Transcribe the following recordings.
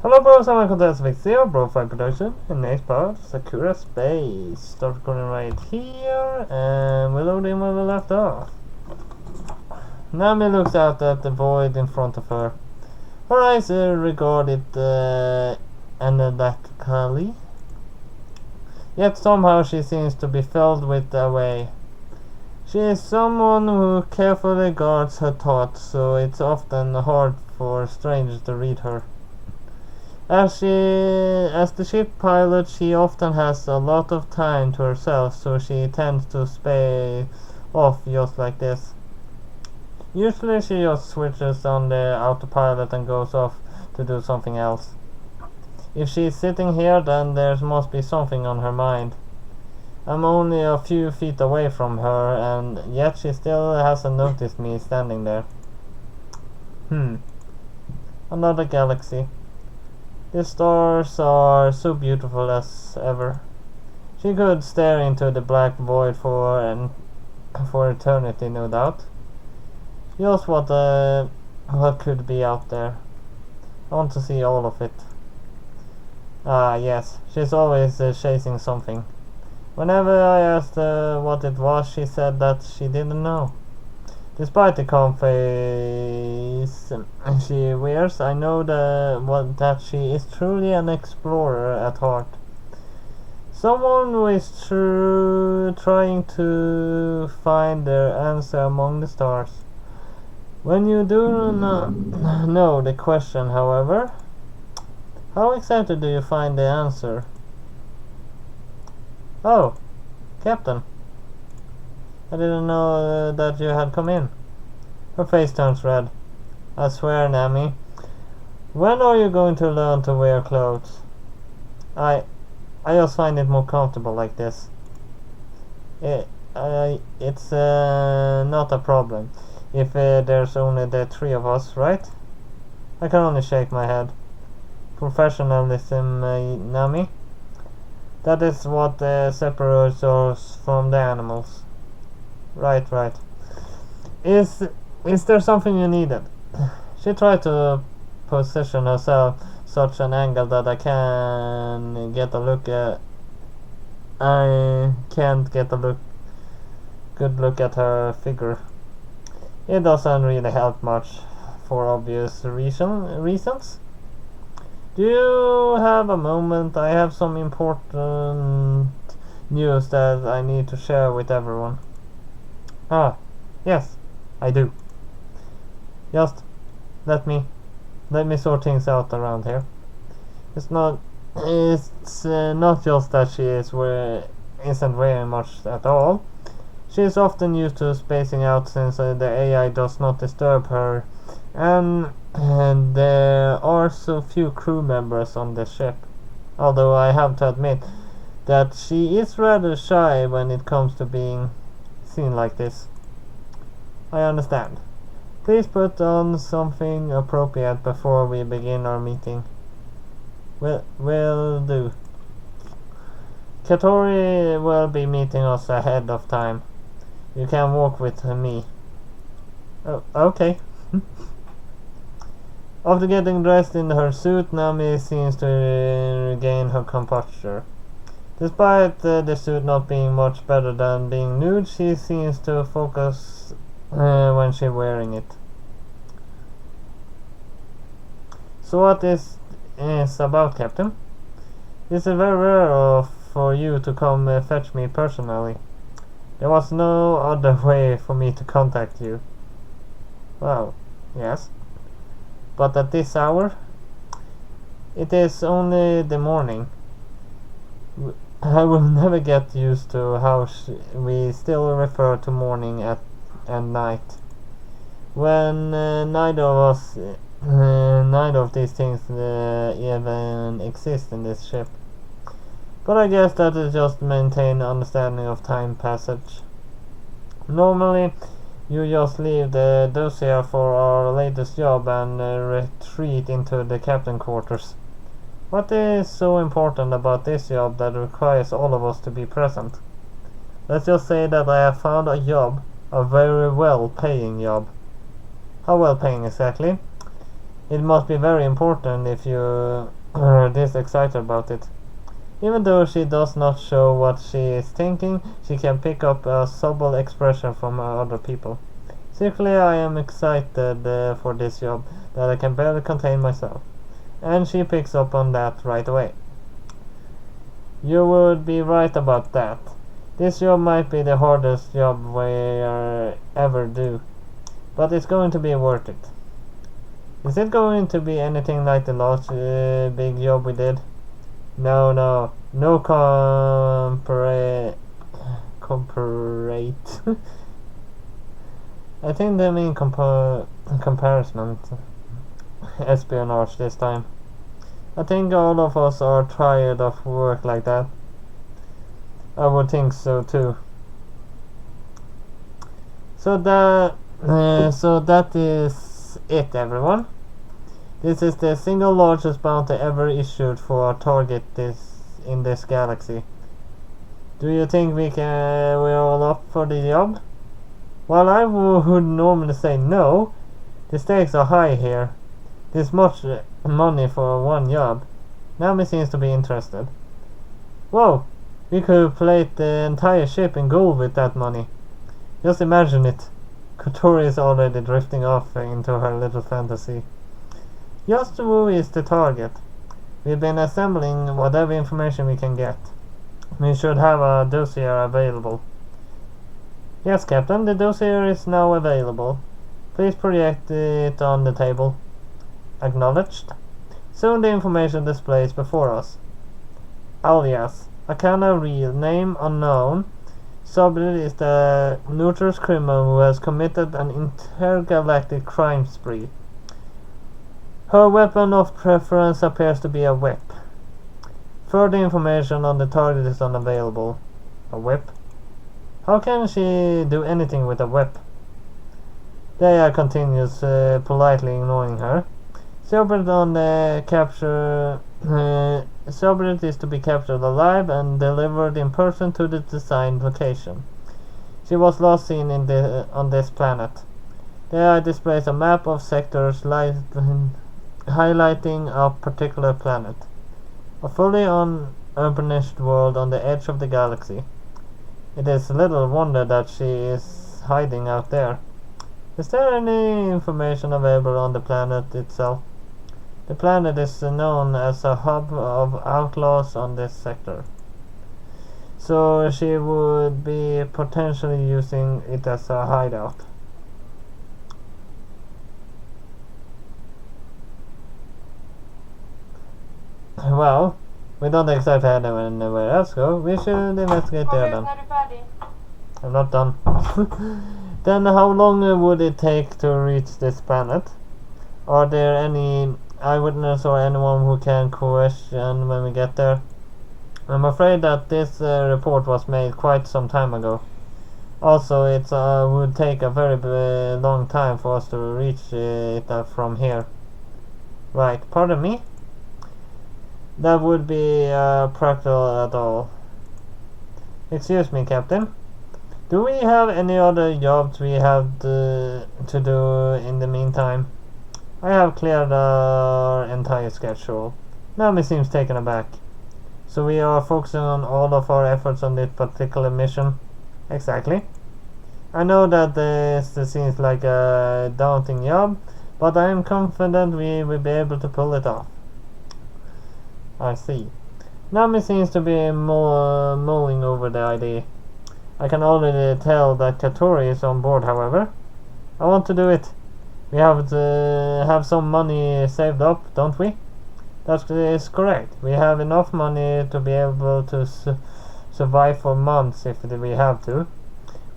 Hello bros, I'm welcome to SVC, BroFive production, and next part, Sakura Space. Start recording right here, and we're loading where we left off. Nami looks out at the void in front of her. Her eyes regard it analytically, yet somehow she seems to be filled with away. She is someone who carefully guards her thoughts, so it's often hard for strangers to read her. As the ship pilot, she often has a lot of time to herself, so she tends to space off just like this. Usually she just switches on the autopilot and goes off to do something else. If she's sitting here, then there must be something on her mind. I'm only a few feet away from her, and yet she still hasn't noticed me standing there. Another galaxy. The stars are so beautiful as ever. She could stare into the black void for eternity, no doubt. Just what could be out there. I want to see all of it. Ah, yes, she's always chasing something. Whenever I asked what it was, she said that she didn't know. Despite the calm face she wears, I know that she is truly an explorer at heart. Someone who is trying to find their answer among the stars. When you do not know the question, however, how exactly do you find the answer? Oh, Captain. I didn't know that you had come in. Her face turns red. I swear, Nami. When are you going to learn to wear clothes? I just find it more comfortable like this. It's not a problem. If there's only the three of us, right? I can only shake my head. Professionalism, Nami. That is what separates us from the animals. Right. Is there something you needed? She tried to position herself such an angle that I can't get a good look at her figure. It doesn't really help much, for obvious reasons. Do you have a moment? I have some important news that I need to share with everyone. Ah, yes, I do. Just let me sort things out around here. It's not just that she isn't wearing much at all. She is often used to spacing out since the AI does not disturb her, and there are so few crew members on the ship. Although I have to admit that she is rather shy when it comes to being seen like this. I understand. Please put on something appropriate before we begin our meeting. Will do. Kotori will be meeting us ahead of time. You can walk with me. Oh, okay. After getting dressed in her suit, Nami seems to regain her composure. Despite the suit not being much better than being nude, she seems to focus when she's wearing it. So what is about, Captain? It's very rare for you to come fetch me personally. There was no other way for me to contact you. Well, yes. But at this hour? It is only the morning. I will never get used to how we still refer to morning and night. When neither of these things even exist in this ship. But I guess that is just maintain understanding of time passage. Normally, you just leave the dossier for our latest job and retreat into the captain quarters. What is so important about this job that requires all of us to be present? Let's just say that I have found a job, a very well-paying job. How well-paying exactly? It must be very important if you are this excited about it. Even though she does not show what she is thinking, she can pick up a subtle expression from other people. Secretly, I am excited for this job that I can barely contain myself. And she picks up on that right away. You would be right about that. This job might be the hardest job we ever do, but it's going to be worth it. Is it going to be anything like the last big job we did? No comparate. I think they mean comparison. Espionage this time. I think all of us are tired of work like that. I would think so too. So that is it, everyone. This is the single largest bounty ever issued for a target in this galaxy. Do you think we're all up for the job? Well, I would normally say no. The stakes are high here. This much money for one job. Nami seems to be interested. Whoa! We could plate the entire ship in gold with that money. Just imagine it. Kotori is already drifting off into her little fantasy. Just who is the target? We've been assembling whatever information we can get. We should have a dossier available. Yes, Captain, the dossier is now available. Please project it on the table. Acknowledged. Soon the information displays before us. Alias. Akana real. Name unknown. Subject is the notorious criminal who has committed an intergalactic crime spree. Her weapon of preference appears to be a whip. Further information on the target is unavailable. A whip? How can she do anything with a whip? Daya continues, politely ignoring her. Subject on the capture. Subject is to be captured alive and delivered in person to the designed location. She was last seen on this planet. There displays a map of sectors highlighting a particular planet. A fully unurbanized world on the edge of the galaxy. It is little wonder that she is hiding out there. Is there any information available on the planet itself? The planet is known as a hub of outlaws on this sector. So she would be potentially using it as a hideout. Well, we don't exactly have anywhere else go. We should investigate there then. I'm not done. Then how long would it take to reach this planet? Are there any eyewitness or anyone who can question when we get there? I'm afraid that this report was made quite some time ago. Also, it would take a very long time for us to reach it from here. Right, pardon me? That would be practical at all. Excuse me, Captain. Do we have any other jobs we have to do in the meantime? I have cleared our entire schedule. Nami seems taken aback. So we are focusing on all of our efforts on this particular mission? Exactly. I know that this seems like a daunting job, but I am confident we will be able to pull it off. I see. Nami seems to be mulling over the idea. I can already tell that Kotori is on board, however. I want to do it. We have to have some money saved up, don't we? That is correct. We have enough money to be able to survive for months if we have to.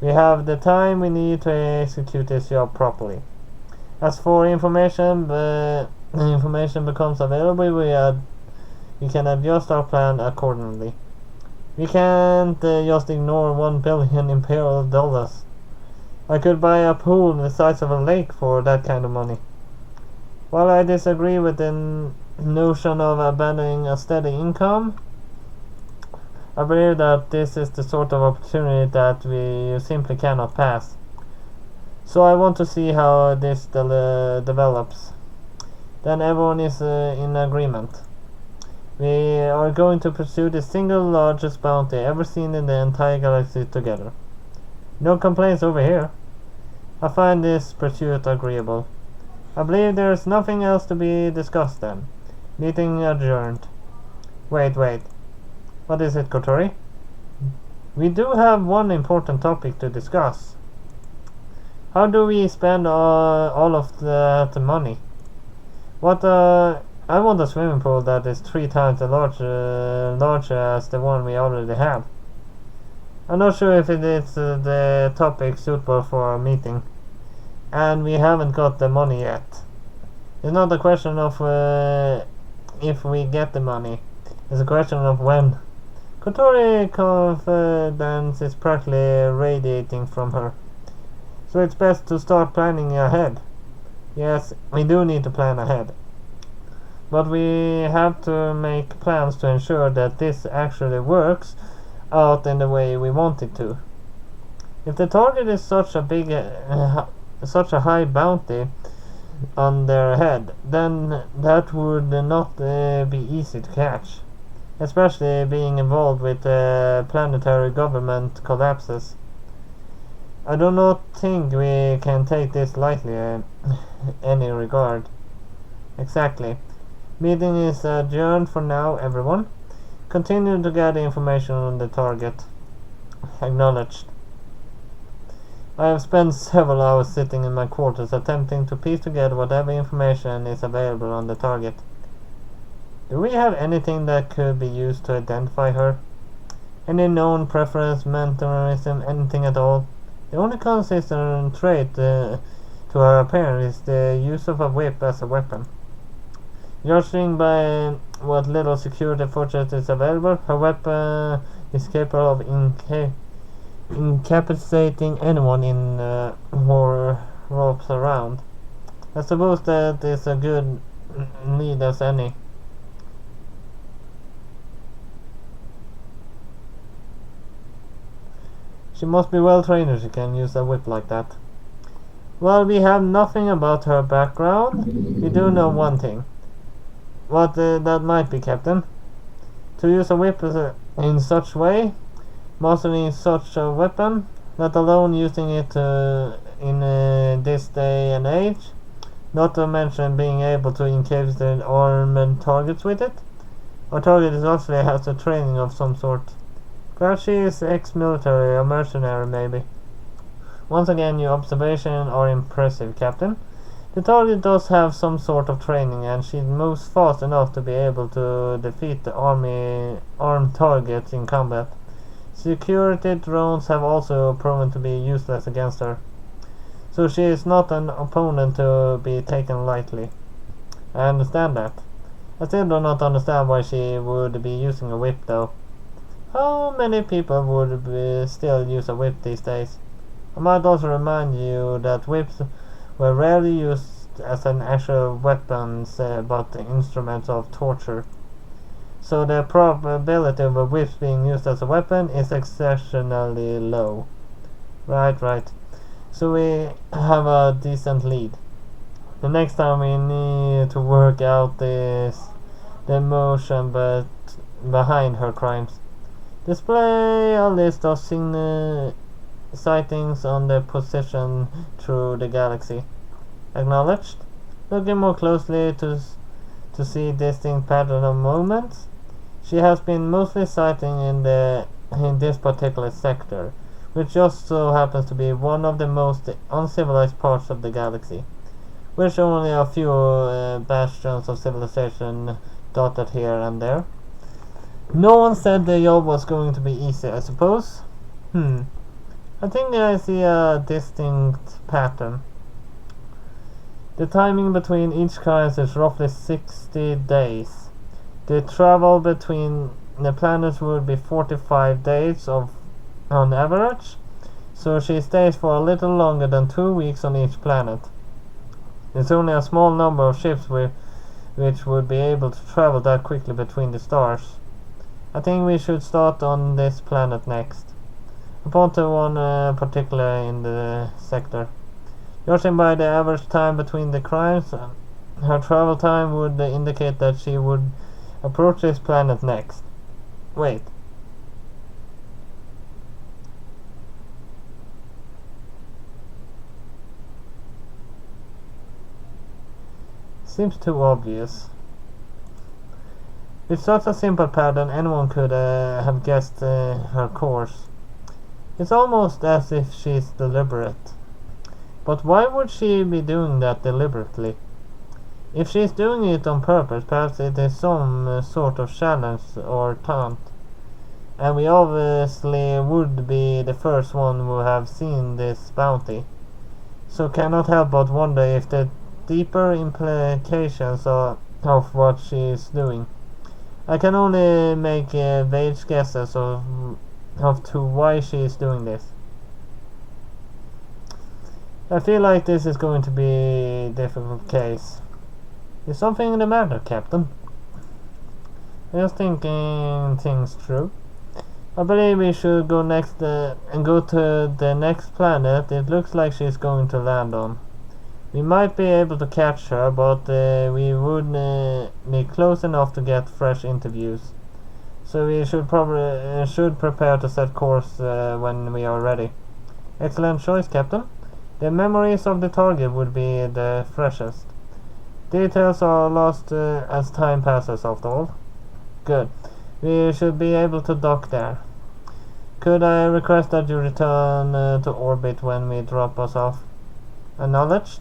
We have the time we need to execute this job properly. As for information becomes available, we can adjust our plan accordingly. We can't just ignore 1 billion imperial dollars. I could buy a pool the size of a lake for that kind of money. While I disagree with the notion of abandoning a steady income, I believe that this is the sort of opportunity that we simply cannot pass. So I want to see how this develops. then everyone is in agreement. We are going to pursue the single largest bounty ever seen in the entire galaxy together. No complaints over here. I find this pursuit agreeable. I believe there is nothing else to be discussed then. Meeting adjourned. Wait. What is it, Kotori? We do have one important topic to discuss. How do we spend all of that money? I want a swimming pool that is 3 times as large as the one we already have. I'm not sure if it is the topic suitable for a meeting, and we haven't got the money yet. It's not a question of if we get the money. It's a question of when. Kotori confidence is practically radiating from her. So it's best to start planning ahead. Yes, we do need to plan ahead. But we have to make plans to ensure that this actually works out in the way we want it to. If the target is such a high bounty on their head, then that would not be easy to catch, especially being involved with planetary government collapses. I do not think we can take this lightly in any regard. Exactly. Meeting is adjourned for now, everyone. Continue to gather information on the target. Acknowledged. I have spent several hours sitting in my quarters attempting to piece together whatever information is available on the target. Do we have anything that could be used to identify her? Any known preference, mentalism, anything at all? The only consistent trait to her appearance is the use of a whip as a weapon. Judging by what little security fortress is available, her weapon is capable of incapacitating anyone in who ropes around. I suppose that is a good lead as any. She must be well trained if she can use a whip like that. Well, we have nothing about her background. We do know one thing. What that might be, Captain. To use a whip in such way, mastering such a weapon, let alone using it in this day and age, not to mention being able to incapacitate armed targets with it. Our target actually has a training of some sort. Perhaps she is ex-military or mercenary, maybe. Once again, your observations are impressive, Captain. The target does have some sort of training, and she moves fast enough to be able to defeat the armed targets in combat. Security drones have also proven to be useless against her, so she is not an opponent to be taken lightly. I understand that. I still do not understand why she would be using a whip, though. How many people would still use a whip these days? I might also remind you that whips were rarely used as an actual weapons, but instruments of torture. So the probability of a whip being used as a weapon is exceptionally low. Right. So we have a decent lead. The next time we need to work out the emotion behind her crimes. Display a list of sightings on the position through the galaxy. Acknowledged. Looking more closely to see distinct pattern of movements. She has been mostly sighting in this particular sector, which just so happens to be one of the most uncivilized parts of the galaxy, with only a few bastions of civilization dotted here and there. No one said the job was going to be easy, I suppose. I think I see a distinct pattern. The timing between each crisis is roughly 60 days. The travel between the planets would be 45 days on average, so she stays for a little longer than 2 weeks on each planet. There's only a small number of ships which would be able to travel that quickly between the stars. I think we should start on this planet next. Upon to one particular in the sector. Judging by the average time between the crimes, Her travel time would indicate that she would approach this planet next. Wait. Seems too obvious. With such a simple pattern, anyone could have guessed her course. It's almost as if she's deliberate. But why would she be doing that deliberately? If she's doing it on purpose, perhaps it is some sort of challenge or taunt. And we obviously would be the first one who have seen this bounty. So cannot help but wonder if the deeper implications of what she is doing. I can only make vague guesses of to why she is doing this. I feel like this is going to be a difficult case. Is something the matter, Captain? Just thinking things through. I believe we should go next and go to the next planet it looks like she's going to land on. We might be able to catch her, but we would be close enough to get fresh interviews. So we should probably should prepare to set course when we are ready. Excellent choice, Captain. The memories of the target would be the freshest. Details are lost as time passes, after all. Good. We should be able to dock there. Could I request that you return to orbit when we drop us off? Acknowledged.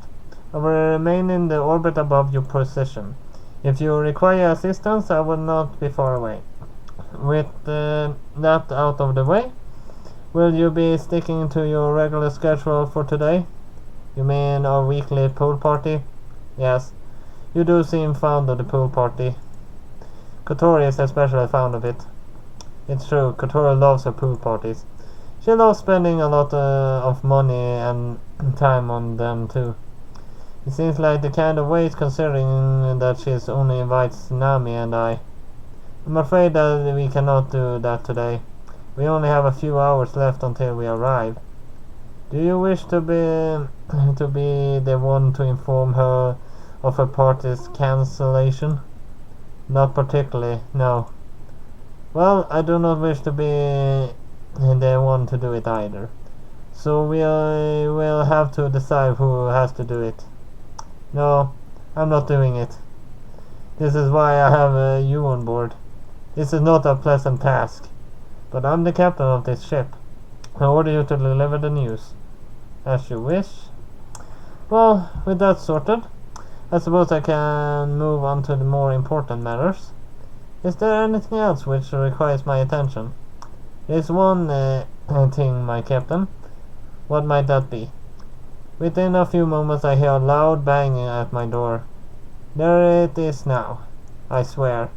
I will remain in the orbit above your position. If you require assistance, I will not be far away. With that out of the way, will you be sticking to your regular schedule for today? You mean our weekly pool party? Yes. You do seem fond of the pool party. Kotori is especially fond of it. It's true, Kotori loves her pool parties. She loves spending a lot of money and time on them too. It seems like the kind of waste, considering that she only invites Nami and I. I'm afraid that we cannot do that today. We only have a few hours left until we arrive. Do you wish to be the one to inform her of her party's cancellation? Not particularly, no. Well, I do not wish to be the one to do it either. So we will have to decide who has to do it. No, I'm not doing it. This is why I have you on board. This is not a pleasant task. But I'm the captain of this ship. I order you to deliver the news. As you wish. Well, with that sorted, I suppose I can move on to the more important matters. Is there anything else which requires my attention? There's one thing, my captain. What might that be? Within a few moments I hear a loud banging at my door. There it is now. I swear.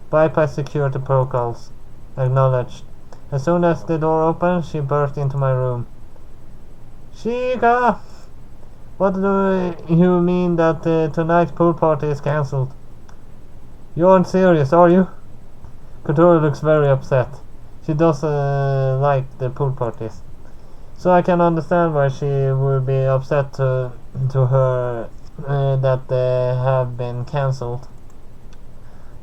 Bypass security protocols. Acknowledged. As soon as the door opened, she burst into my room. Chica! What do you mean that tonight's pool party is cancelled? You aren't serious, are you? Kotori looks very upset. She doesn't like the pool parties. So I can understand why she would be upset to her that they have been cancelled.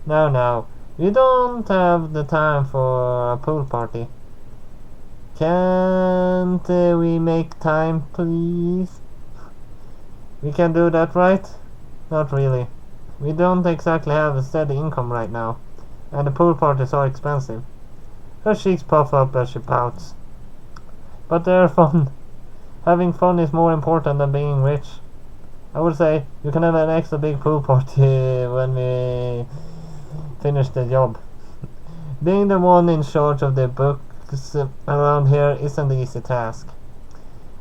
Now, we don't have the time for a pool party. Can't we make time, please? We can do that, right? Not really. We don't exactly have a steady income right now, and the pool parties are expensive. Her cheeks puff up as she pouts. But they're fun. Having fun is more important than being rich. I would say you can have an extra big pool party when we finish the job. Being the one in charge of the books around here isn't an easy task.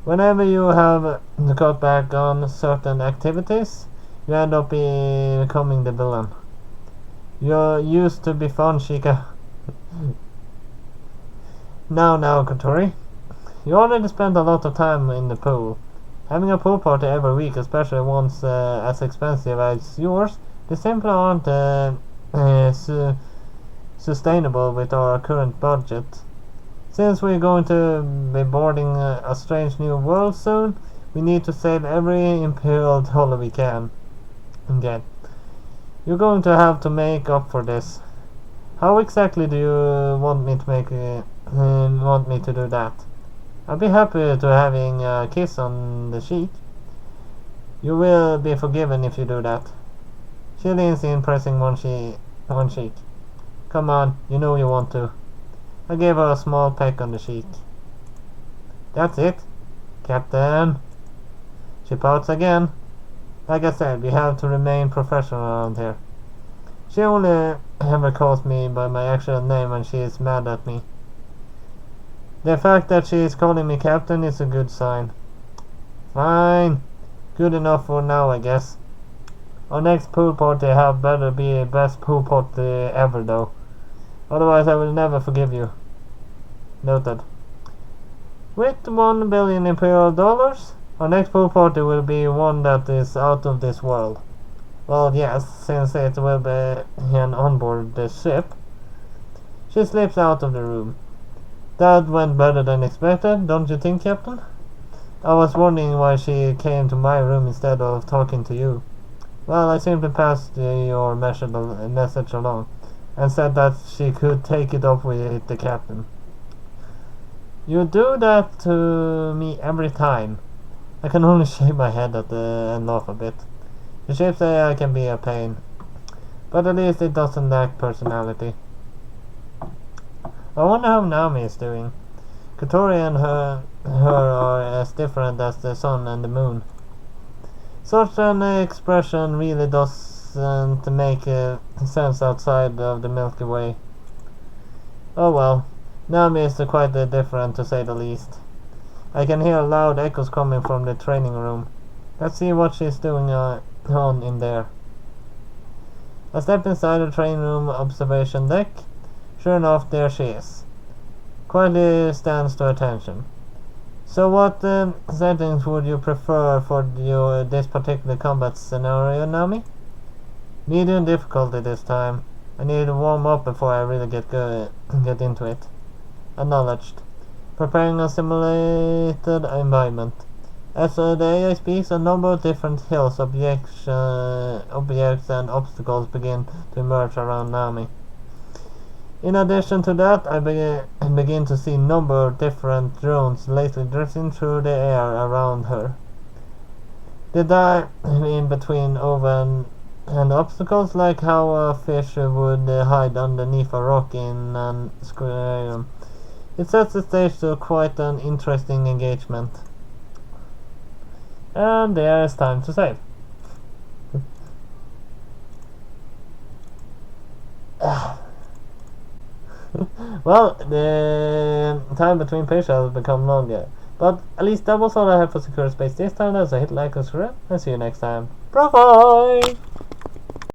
Whenever you have to cut back on certain activities, you end up becoming the villain. You used to be fun, Chica. Now, Kotori. You already spent a lot of time in the pool. Having a pool party every week, especially ones as expensive as yours, they simply aren't sustainable with our current budget. Since we're going to be boarding a strange new world soon, we need to save every imperial dollar we can. get. You're going to have to make up for this. How exactly do you want me to want me to do that? I'll be happy to having a kiss on the cheek. You will be forgiven if you do that. She leans in, pressing one cheek. Come on, you know you want to. I gave her a small peck on the cheek. That's it, Captain. She pouts again. Like I said, we have to remain professional around here. She only ever calls me by my actual name when she is mad at me. The fact that she is calling me Captain is a good sign. Fine. Good enough for now, I guess. Our next pool party had better be the best pool party ever, though. Otherwise, I will never forgive you. Noted. With 1 billion Imperial dollars, our next pool party will be one that is out of this world. Well, yes, since it will be on board the ship. She slips out of the room. That went better than expected, don't you think, Captain? I was wondering why she came to my room instead of talking to you. Well, I simply passed your message along, and said that she could take it up with the captain. You do that to me every time. I can only shake my head and laugh a bit. The ships say I can be a pain, but at least it doesn't lack personality. I wonder how Naomi is doing. Kotori and her are as different as the sun and the moon. Such an expression really doesn't make sense outside of the Milky Way. Oh well, Naomi is quite different to say the least. I can hear loud echoes coming from the training room. Let's see what she's doing on in there. I step inside the training room observation deck. Sure enough, there she is. Quietly stands to attention. So what settings would you prefer for this particular combat scenario, Nami? Medium difficulty this time. I need to warm up before I really get into it. Acknowledged. Preparing a simulated environment. As the AI speaks, a number of different hills, objects and obstacles begin to emerge around Nami. In addition to that, I begin to see a number of different drones lately drifting through the air around her. They dive in between oven and obstacles, like how a fish would hide underneath a rock in an aquarium. It sets the stage to quite an interesting engagement. And there's time to save. Well, the time between pages has become longer. But at least that was all I have for Secure Space this time. So hit like and subscribe, and see you next time. BroFive!